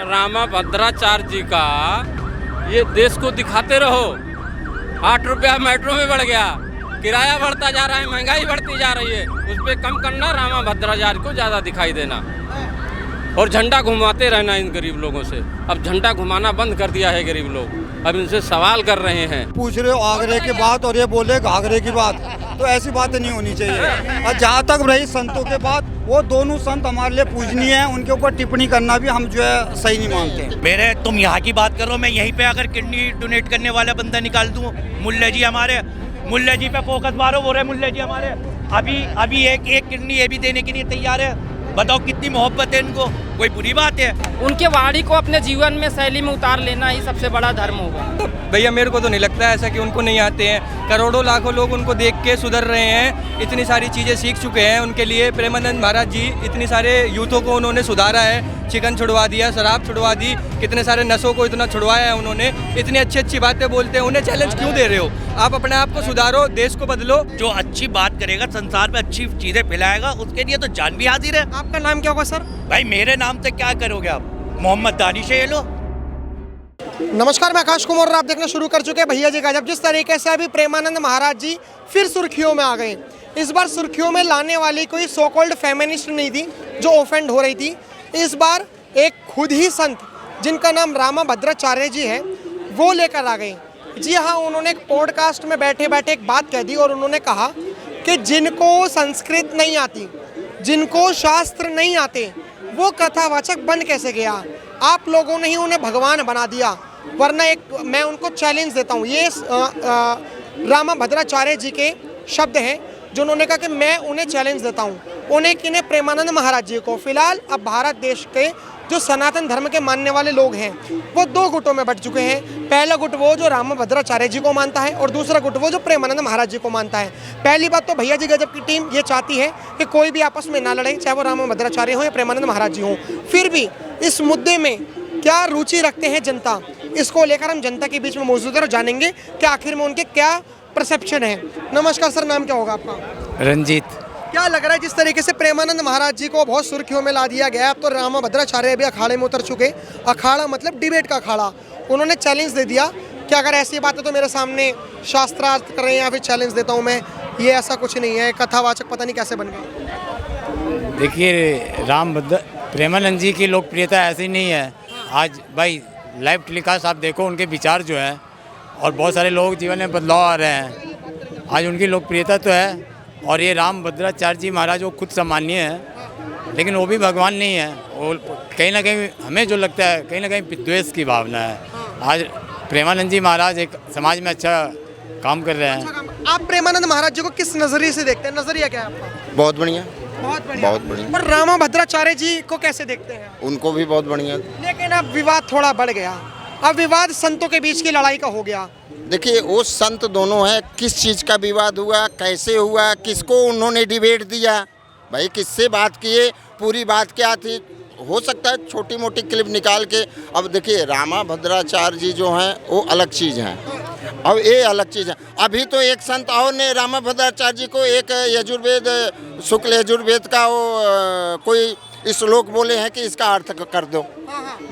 रामा भद्राचार्य जी का ये देश को दिखाते रहो। 8 रुपया मेट्रो में बढ़ गया, किराया बढ़ता जा रहा है, महंगाई बढ़ती जा रही है, उस पर कम करना, रामा भद्राचार्य को ज़्यादा दिखाई देना और झंडा घुमाते रहना इन गरीब लोगों से। अब झंडा घुमाना बंद कर दिया है गरीब लोग, अब इनसे सवाल कर रहे हैं। पूछ रहे हो आगरे की बात और ये बोले घाघरे की बात, तो ऐसी बातें नहीं होनी चाहिए। और जहाँ तक रही संतों के बात, वो दोनों संत हमारे लिए पूजनीय हैं, उनके ऊपर टिप्पणी करना भी हम जो है सही नहीं मानते। मेरे तुम यहाँ की बात करो, मैं यहीं पे अगर किडनी डोनेट करने वाला बंदा निकाल दूँ, मुल्ला जी हमारे, मुल्ला जी पे फोकस मारो, बोल रहे मुल्ला जी हमारे अभी एक किडनी ये भी देने के लिए तैयार है। बताओ कितनी मोहब्बत है इनको, कोई बुरी बात है? उनके वाणी को अपने जीवन में शैली में उतार लेना ही सबसे बड़ा धर्म होगा। तो भैया मेरे को तो नहीं लगता है ऐसा कि उनको नहीं आते हैं। करोड़ों लाखों लोग उनको देख के सुधर रहे हैं, इतनी सारी चीज़ें सीख चुके हैं। उनके लिए प्रेमानंद महाराज जी इतनी सारे यूथों को उन्होंने सुधारा है, चिकन छुड़वा दिया, शराब छुड़वा दी, कितने सारे नशों को इतना छुड़वाया है उन्होंने। इतनी अच्छी अच्छी बातें बोलते हैं, उन्हें चैलेंज क्यों दे रहे हो? आप अपने आप को सुधारो, देश को बदलो। जो अच्छी बात करेगा, संसार में अच्छी चीजें फैलाएगा, उसके लिए तो जान भी हाजिर है। आपका नाम क्या होगा सर? भाई मेरे नाम से क्या करोगे आप? मोहम्मद दानिश है ये लो। नमस्कार, मैं आकाश कुमार और आप देखना शुरू कर चुके हैं भैया जी का जब। जिस तरीके से अभी प्रेमानंद महाराज जी फिर सुर्खियों में आ गए। इस बार सुर्खियों में लाने वाली कोई सो कॉल्ड फेमिनिस्ट नहीं थी जो ऑफेंड हो रही थी। इस बार एक खुद ही संत जिनका नाम रामा भद्राचार्य जी है वो लेकर आ गए। जी हाँ, उन्होंने एक पॉडकास्ट में बैठे बैठे एक बात कह दी और उन्होंने कहा कि जिनको संस्कृत नहीं आती, जिनको शास्त्र नहीं आते, वो कथावाचक बन कैसे गया? आप लोगों ने ही उन्हें भगवान बना दिया। वरना एक मैं उनको चैलेंज देता हूँ, ये रामा भद्राचार्य जी के शब्द हैं जो उन्होंने कहा कि मैं उन्हें चैलेंज देता हूँ, उन्हें किन्हें? प्रेमानंद महाराज जी को। फिलहाल अब भारत देश के जो सनातन धर्म के मानने वाले लोग हैं वो दो गुटों में बट चुके हैं। पहला गुट वो जो रामा भद्राचार्य जी को मानता है और दूसरा गुट वो जो प्रेमानंद महाराज जी को मानता है। पहली बात तो भैया जी गजब की टीम ये चाहती है कि कोई भी आपस में ना लड़े, चाहे वो रामा भद्राचार्य हो या प्रेमानंद महाराज जी हो। फिर भी इस मुद्दे में क्या रुचि रखते हैं जनता, इसको लेकर हम जनता के बीच में मौजूद है और जानेंगे कि आखिर में उनके क्या परसेप्शन है। नमस्कार सर, नाम क्या होगा आपका? रंजीत। क्या लग रहा है जिस तरीके से प्रेमानंद महाराज जी को बहुत सुर्खियों में ला दिया गया, अब तो रामा भद्राचार्य भी अखाड़े में उतर चुके। अखाड़ा मतलब डिबेट का अखाड़ा। उन्होंने चैलेंज दे दिया कि अगर ऐसी बात है तो मेरे सामने शास्त्रार्थ कर रहे हैं या फिर चैलेंज देता हूँ मैं, ये ऐसा कुछ नहीं है, कथावाचक पता नहीं कैसे बन गए। देखिए प्रेमानंद जी की लोकप्रियता ऐसी नहीं है। आज भाई लाइव टेलीकास्ट आप देखो, उनके विचार जो है और बहुत सारे लोग जीवन में बदलाव आ रहे हैं। आज उनकी लोकप्रियता तो है। और ये राम भद्राचार्य जी महाराज वो खुद सम्मानीय है, लेकिन वो भी भगवान नहीं है। वो कहीं ना कहीं हमें जो लगता है कहीं ना कहीं विद्वेष की भावना है। आज प्रेमानंद जी महाराज एक समाज में अच्छा काम कर रहे हैं। आप प्रेमानंद महाराज जी को किस नजरिए से देखते हैं? नजरिया क्या है आपका? बहुत बढ़िया, बहुत बढ़िया, बहुत बढ़िया। और रामा भद्राचार्य जी को कैसे देखते हैं? उनको भी बहुत बढ़िया। लेकिन अब विवाद थोड़ा बढ़ गया। अब विवाद संतों के बीच की लड़ाई का हो गया। देखिए वो संत दोनों हैं, किस चीज़ का विवाद हुआ, कैसे हुआ, किसको उन्होंने डिबेट दिया, भाई किससे बात किए, पूरी बात क्या थी? हो सकता है छोटी मोटी क्लिप निकाल के। अब देखिए रामा भद्राचार्य जी जो हैं वो अलग चीज़ हैं, अब ये अलग चीज़ है। अभी तो एक संत और ने रामा भद्राचार्य जी को एक यजुर्वेद, शुक्ल यजुर्वेद का वो कोई श्लोक बोले हैं कि इसका अर्थ कर दो,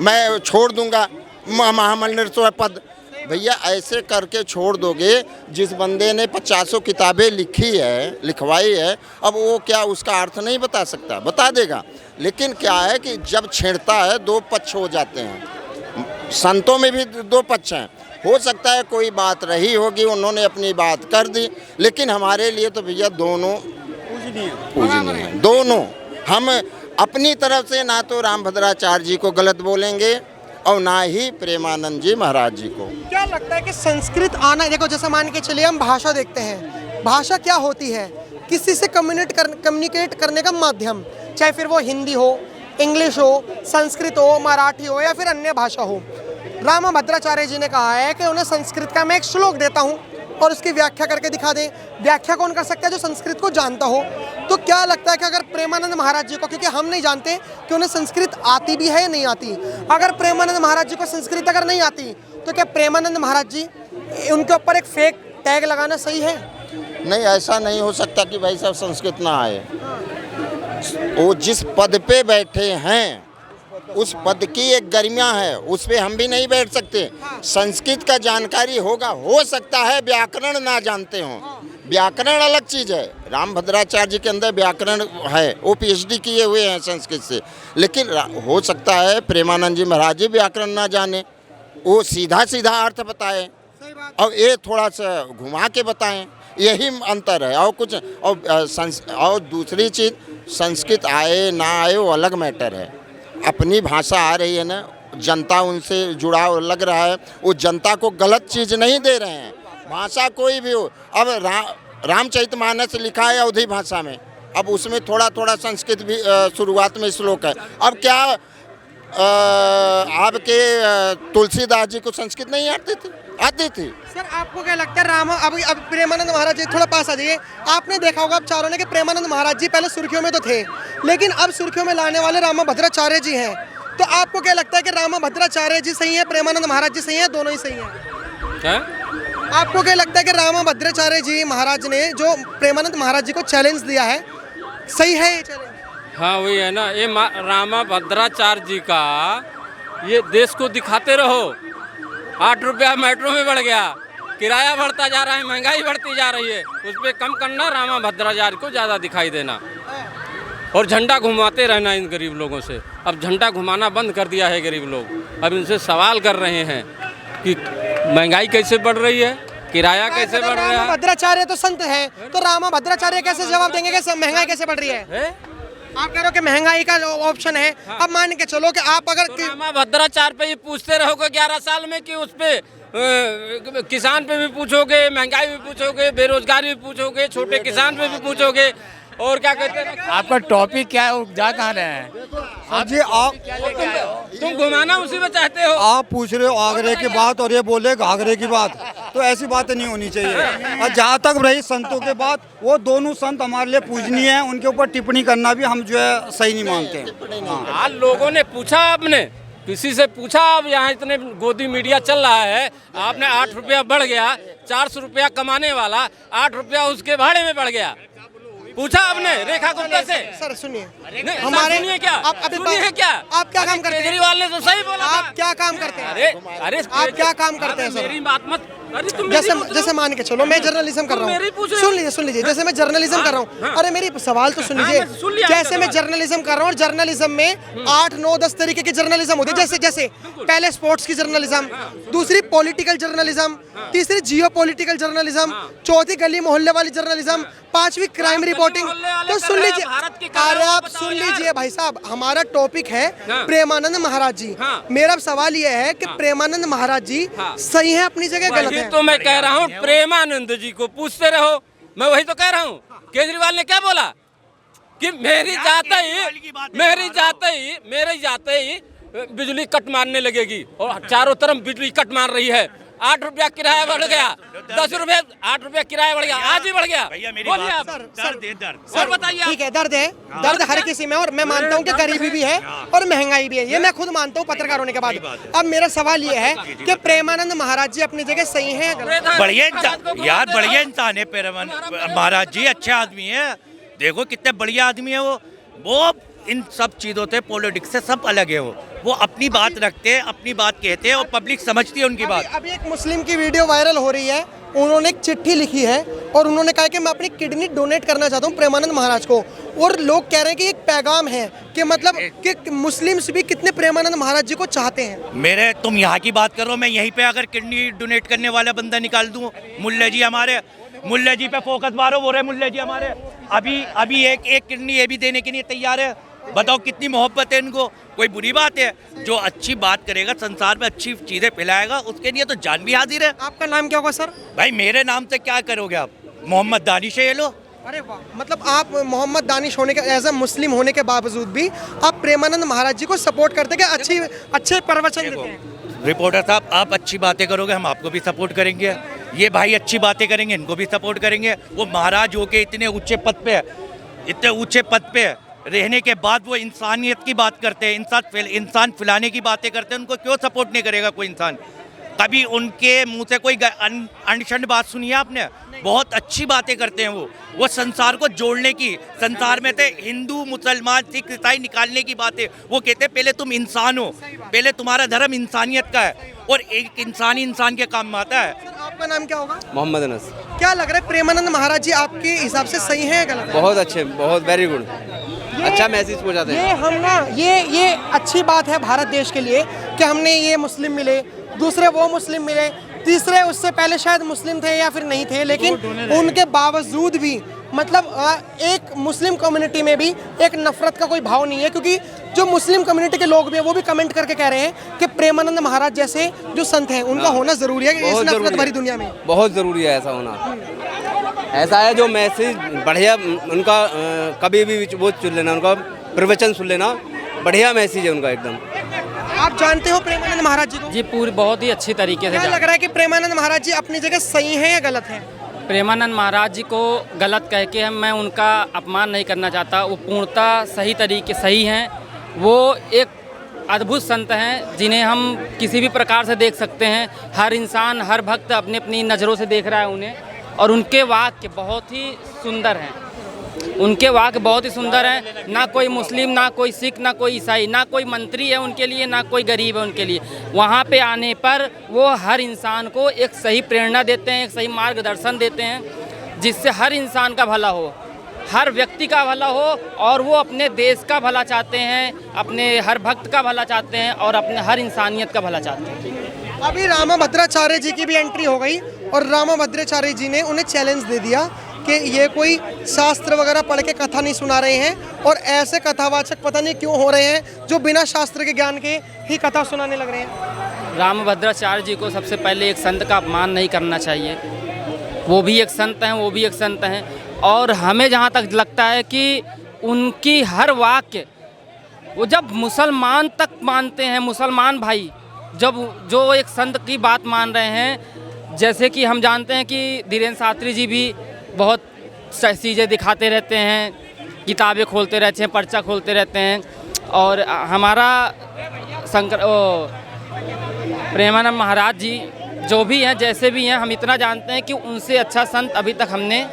मैं छोड़ दूंगा महामंडलेश्वर पद। भैया ऐसे करके छोड़ दोगे? जिस बंदे ने 50 किताबें लिखवाई है, अब वो क्या उसका अर्थ नहीं बता सकता? बता देगा। लेकिन क्या है कि जब छेड़ता है दो पक्ष हो जाते हैं। संतों में भी दो पक्ष हैं। हो सकता है कोई बात रही होगी, उन्होंने अपनी बात कर दी, लेकिन हमारे लिए तो भैया दोनों पूजनीय हैं। दोनों हम अपनी तरफ से ना तो राम भद्राचार्य जी को गलत बोलेंगे और ना ही प्रेमानंद जी महाराज जी को। क्या लगता है कि संस्कृत आना, देखो जैसे मान के चलिए हम भाषा देखते हैं, भाषा क्या होती है? किसी से कम्युनिकेट करने का माध्यम, चाहे फिर वो हिंदी हो, इंग्लिश हो, संस्कृत हो, मराठी हो या फिर अन्य भाषा हो। रामा भद्राचार्य जी ने कहा है कि उन्हें संस्कृत का मैं एक श्लोक देता हूँ और उसकी व्याख्या करके दिखा दें। व्याख्या कौन कर सकता है? जो संस्कृत को जानता हो। तो क्या लगता है कि अगर प्रेमानंद महाराज जी को, क्योंकि हम नहीं जानते कि उन्हें संस्कृत आती भी है या नहीं आती, अगर प्रेमानंद महाराज जी को संस्कृत अगर नहीं आती तो क्या प्रेमानंद महाराज जी उनके ऊपर एक फेक टैग लगाना सही है? नहीं, ऐसा नहीं हो सकता कि भाई साहब संस्कृत ना आए। वो जिस पद पे बैठे हैं उस पद की एक गरिमा है, उस पे हम भी नहीं बैठ सकते। संस्कृत का जानकारी होगा, हो सकता है व्याकरण ना जानते हों, व्याकरण अलग चीज़ है। रामभद्राचार्य जी के अंदर व्याकरण है, वो पीएचडी किए हुए हैं संस्कृत से, लेकिन हो सकता है प्रेमानंद जी महाराज जी व्याकरण ना जाने, वो सीधा सीधा अर्थ बताए और ये थोड़ा सा घुमा के बताएं, यही अंतर है और कुछ। और दूसरी चीज़, संस्कृत आए ना आए वो अलग मैटर है, अपनी भाषा आ रही है ना, जनता उनसे जुड़ाव लग रहा है, वो जनता को गलत चीज़ नहीं दे रहे हैं। भाषा कोई भी हो, अब रामचरितमानस लिखा है अवधी भाषा में, अब उसमें थोड़ा थोड़ा संस्कृत भी शुरुआत में श्लोक है। अब क्या आपके तुलसीदास जी को संस्कृत नहीं आती थी? आती थी। सर आपको क्या लगता है राम अब प्रेमानंद महाराज जी थोड़ा पास आ जाइए। आपने देखा होगा आप चारों ने कि प्रेमानंद महाराज जी पहले सुर्खियों में तो थे, लेकिन अब सुर्खियों में लाने वाले रामभद्राचार्य जी हैं। तो आपको क्या लगता है कि रामभद्राचार्य जी सही है, प्रेमानंद महाराज जी सही है, दोनों ही सही हैं? आपको क्या लगता है कि रामभद्राचार्य जी महाराज ने जो प्रेमानंद महाराज जी को चैलेंज दिया है, सही है ये चैलेंज? हाँ वही है ना, ये रामभद्राचार्य जी का ये देश को दिखाते रहो। 8 रुपया मेट्रो में बढ़ गया, किराया बढ़ता जा रहा है, महंगाई बढ़ती जा रही है, उस पर कम करना, रामभद्राचार्य को ज़्यादा दिखाई देना और झंडा घुमाते रहना इन गरीब लोगों से। अब झंडा घुमाना बंद कर दिया है गरीब लोग, अब इनसे सवाल कर रहे हैं कि महंगाई कैसे बढ़ रही है, किराया कैसे बढ़ रहा है। रामभद्राचार्य तो संत है, तो रामभद्राचार्य कैसे जवाब देंगे कि महंगाई कैसे बढ़ रही है? आप कह रहे हो कि महंगाई का ऑप्शन है। हाँ। अब मान के चलो कि आप अगर तो रामभद्राचार्य पे ये पूछते रहोगे 11 साल में कि उस पे किसान पे भी पूछोगे, महंगाई भी पूछोगे, बेरोजगारी भी पूछोगे, छोटे किसान पे भी पूछोगे, और क्या कहते हैं? आपका टॉपिक क्या है, वो जा कहाँ रहे हैं? जी आप तुम घुमाना उसी में चाहते हो। आप पूछ रहे हो आगरे की बात और ये बोले घाघरे की बात, तो ऐसी बातें नहीं होनी चाहिए। और जहाँ तक रही संतों के बात, वो दोनों संत हमारे लिए पूजनीय हैं, उनके ऊपर टिप्पणी करना भी हम जो है सही नहीं मानते। आज लोगों ने पूछा, आपने किसी से पूछा? अब यहाँ इतने गोदी मीडिया चल रहा है, आपने 8 रुपया बढ़ गया, 400 रुपया कमाने वाला 8 रुपया उसके भाड़े में बढ़ गया, पूछा आपने रेखा गुप्ता से? सर सुनिए, हमारे सुनिए क्या, सुनिए क्या, आप क्या काम करते हैं? केजरीवाल ने तो सही बोला। आप क्या काम करते हैं? अरे आप क्या काम करते हैं सर? मेरी बात मत, जैसे मान के चलो मैं जर्नलिज्म कर रहा हूँ, सुन लीजिए जैसे मैं जर्नलिज्म कर रहा हूँ, अरे मेरी सवाल तो सुन लीजिए। जैसे मैं जर्नलिज्म कर रहा हूँ और जर्नलिज्म में 8, 9, 10 तरीके की जर्नलिज्म होती है। जैसे पहले स्पोर्ट्स की जर्नलिज्म, दूसरी पॉलिटिकल जर्नलिज्म, तीसरी जियो पॉलिटिकल जर्नलिज्म, चौथी गली मोहल्ले वाली जर्नलिज्म, 5वीं क्राइम रिपोर्टिंग। तो सुन लीजिए, अरे आप सुन लीजिए भाई साहब, हमारा टॉपिक है प्रेमानंद महाराज जी। मेरा सवाल ये है कि प्रेमानंद महाराज जी सही है अपनी जगह, गलत है? तो मैं कह रहा हूँ प्रेमानंद जी को पूछते रहो, मैं वही तो कह रहा हूँ। केजरीवाल ने क्या बोला कि मेरी जाते ही बिजली कट मारने लगेगी, और चारों तरफ बिजली कट मार रही है। 8 रुपया किराया बढ़ गया, 10 रुपया 8 रुपया किराया बढ़ गया, आज ही बढ़ गया। बोलिए आप। सर बताइए। ठीक है, दर्द है, दर्द हर किसी में, और मैं मानता हूँ कि गरीबी भी है और महंगाई भी है, ये मैं खुद मानता हूँ पत्रकार होने के बाद। अब मेरा सवाल ये है कि प्रेमानंद महाराज जी अपनी जगह सही है? बढ़िया यार, बढ़िया इंसान है प्रेमानंद महाराज जी, अच्छे आदमी है। देखो कितने बढ़िया आदमी है वो इन सब चीज़ों से, पॉलिटिक्स से सब अलग है। वो अपनी बात रखते हैं, अपनी बात कहते हैं और पब्लिक समझती है उनकी बात। अभी एक मुस्लिम की वीडियो वायरल हो रही है, उन्होंने एक चिट्ठी लिखी है और उन्होंने कहा कि मैं अपनी किडनी डोनेट करना चाहता हूँ प्रेमानंद महाराज को, और लोग कह रहे हैं कि एक पैगाम है कि मतलब कि मुस्लिम्स भी कितने प्रेमानंद महाराज जी को चाहते हैं। तुम यहाँ की बात करो, मैं यहीं पे अगर किडनी डोनेट करने वाला बंदा निकाल दूँ, मुल्ला जी पे फोकस मारो, बोल रहे मुल्ला जी हमारे अभी एक किडनी ये भी देने के लिए तैयार है। बताओ कितनी मोहब्बत है इनको। कोई बुरी बात है? जो अच्छी बात करेगा, संसार में अच्छी चीजें फैलाएगा, उसके लिए तो जान भी हाजिर है। आपका नाम क्या होगा सर? भाई मेरे नाम से क्या करोगे आप? मोहम्मद दानिश है ये लो। अरे वाह, मतलब आप मोहम्मद दानिश होने के, एज ए मुस्लिम होने के बावजूद भी आप प्रेमानंद महाराज जी को सपोर्ट करते हैं, अच्छे प्रवचन देते हैं। रिपोर्टर साहब, आप अच्छी बातें करोगे, हम आपको भी सपोर्ट करेंगे। ये भाई अच्छी बातें करेंगे, इनको भी सपोर्ट करेंगे। वो महाराज होके इतने ऊंचे पद पे रहने के बाद वो इंसानियत की बात करते हैं, इंसान फैलाने की बातें करते हैं, उनको क्यों सपोर्ट नहीं करेगा कोई इंसान? कभी उनके मुंह से कोई अनशन बात सुनी है आपने? बहुत अच्छी बातें करते हैं वो संसार को जोड़ने की, संसार में थे हिंदू मुसलमान सिख ईसाई निकालने की बातें। वो कहते हैं पहले तुम इंसान हो, पहले तुम्हारा धर्म इंसानियत का है और एक इंसानी इंसान के काम में आता है। सर आपका नाम क्या होगा? मोहम्मद अनस। क्या लग रहा है प्रेमानंद महाराज जी आपके हिसाब से सही है या गलत है? बहुत अच्छे, बहुत वेरी गुड, अच्छा मैसेज पहुंचाते हैं। ये हम ना ये अच्छी बात है भारत देश के लिए कि हमने ये मुस्लिम मिले, दूसरे वो मुस्लिम मिले, तीसरे उससे पहले शायद मुस्लिम थे या फिर नहीं थे, लेकिन उनके बावजूद भी मतलब एक मुस्लिम कम्युनिटी में भी एक नफरत का कोई भाव नहीं है, क्योंकि जो मुस्लिम कम्युनिटी के लोग भी हैं वो भी कमेंट करके कह रहे हैं कि प्रेमानंद महाराज जैसे जो संत हैं उनका होना जरूरी है इस नफरत भरी दुनिया में। बहुत ज़रूरी है ऐसा होना। ऐसा है जो मैसेज बढ़िया उनका कभी भी वो सुन लेना, उनका प्रवचन सुन लेना, बढ़िया मैसेज है उनका एकदम। आप जानते हो प्रेमानंद महाराज जी को? जी पूरी बहुत ही अच्छी तरीके से क्या लग रहा है कि प्रेमानंद महाराज जी अपनी जगह सही है या गलत है? प्रेमानंद महाराज जी को गलत कह के मैं उनका अपमान नहीं करना चाहता। वो पूर्णतः सही तरीके सही हैं। वो एक अद्भुत संत हैं जिन्हें हम किसी भी प्रकार से देख सकते हैं। हर इंसान हर भक्त अपनी अपनी नज़रों से देख रहा है उन्हें, और उनके वाक्य बहुत ही सुंदर हैं। उनके वाक्य बहुत ही सुंदर हैं। ना कोई मुस्लिम, ना कोई सिख, ना कोई ईसाई, ना कोई मंत्री है उनके लिए, ना कोई गरीब है उनके लिए। वहाँ पे आने पर वो हर इंसान को एक सही प्रेरणा देते हैं, एक सही मार्गदर्शन देते हैं, जिससे हर इंसान का भला हो, हर व्यक्ति का भला हो, और वो अपने देश का भला चाहते हैं, अपने हर भक्त का भला चाहते हैं और अपने हर इंसानियत का भला चाहते हैं। अभी रामाभद्राचार्य जी की भी एंट्री हो गई और रामाभद्राचार्य जी ने उन्हें चैलेंज दे दिया कि ये कोई शास्त्र वगैरह पढ़ के कथा नहीं सुना रहे हैं और ऐसे कथावाचक पता नहीं क्यों हो रहे हैं जो बिना शास्त्र के ज्ञान के ही कथा सुनाने लग रहे हैं। रामभद्राचार्य जी को सबसे पहले एक संत का अपमान नहीं करना चाहिए। वो भी एक संत हैं, वो भी एक संत हैं, और हमें जहाँ तक लगता है कि उनकी हर वाक्य वो जब मुसलमान तक मानते हैं, मुसलमान भाई जब जो एक संत की बात मान रहे हैं, जैसे कि हम जानते हैं कि धीरेन्द्र शास्त्री जी भी बहुत चीज़ें दिखाते रहते हैं, किताबें खोलते रहते हैं, पर्चा खोलते रहते हैं, और हमारा प्रेमानंद महाराज जी जो भी हैं जैसे भी हैं, हम इतना जानते हैं कि उनसे अच्छा संत अभी तक हमने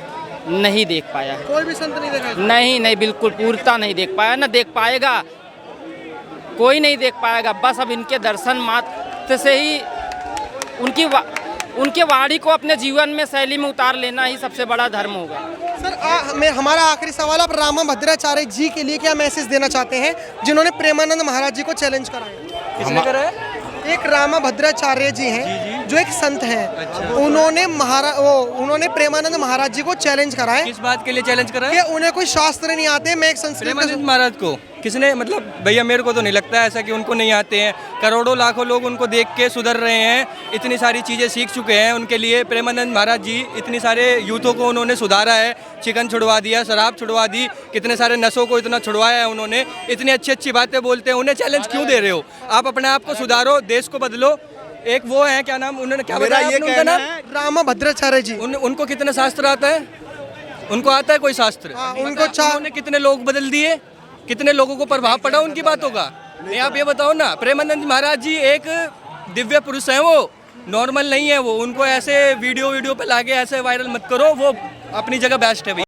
नहीं देख पाया है। कोई भी संत नहीं देखा? नहीं, बिल्कुल पूर्णता नहीं देख पाया, ना देख पाएगा, कोई नहीं देख पाएगा। बस अब इनके दर्शन मात्र से ही उनके वाणी को अपने जीवन में शैली में उतार लेना ही सबसे बड़ा धर्म होगा। सर हमारा आखिरी सवाल, आप रामाभद्राचार्य जी के लिए क्या मैसेज देना चाहते हैं जिन्होंने प्रेमानंद महाराज जी को चैलेंज कराया? किसने कराया? एक रामाभद्राचार्य जी हैं जो एक संत हैं, उन्होंने प्रेमानंद महाराज जी को चैलेंज कराया। किस बात के लिए चैलेंज कराया? कि उन्हें कोई शास्त्र नहीं आते। मैं एक संस्कृत प्रेमानंद महाराज को किसने, मतलब भैया मेरे को तो नहीं लगता ऐसा कि उनको नहीं आते हैं। करोड़ों लाखों लोग उनको देख के सुधर रहे हैं, इतनी सारी चीज़ें सीख चुके हैं। उनके लिए प्रेमानंद महाराज जी इतनी सारे यूथों को उन्होंने सुधारा है, चिकन छुड़वा दिया, शराब छुड़वा दी, कितने सारे नशों को इतना छुड़वाया है उन्होंने। इतनी अच्छी अच्छी बातें बोलते हैं, उन्हें चैलेंज क्यों दे रहे हो? आप अपने आप को सुधारो, देश को बदलो। एक वो है, क्या नाम उन्होंने क्या बताया आपने उनका नाम? रामाभद्राचार्य जी। उनको कितना शास्त्र आता है? उनको आता है कोई शास्त्र? उन्होंने कितने लोग बदल दिए, कितने लोगों को प्रभाव पड़ा उनकी बातों का? नहीं, आप ये बताओ ना। प्रेमानंद महाराज जी एक दिव्य पुरुष हैं, वो नॉर्मल नहीं है। वो उनको ऐसे वीडियो पे लाके ऐसे वायरल मत करो, वो अपनी जगह बेस्ट है भैया।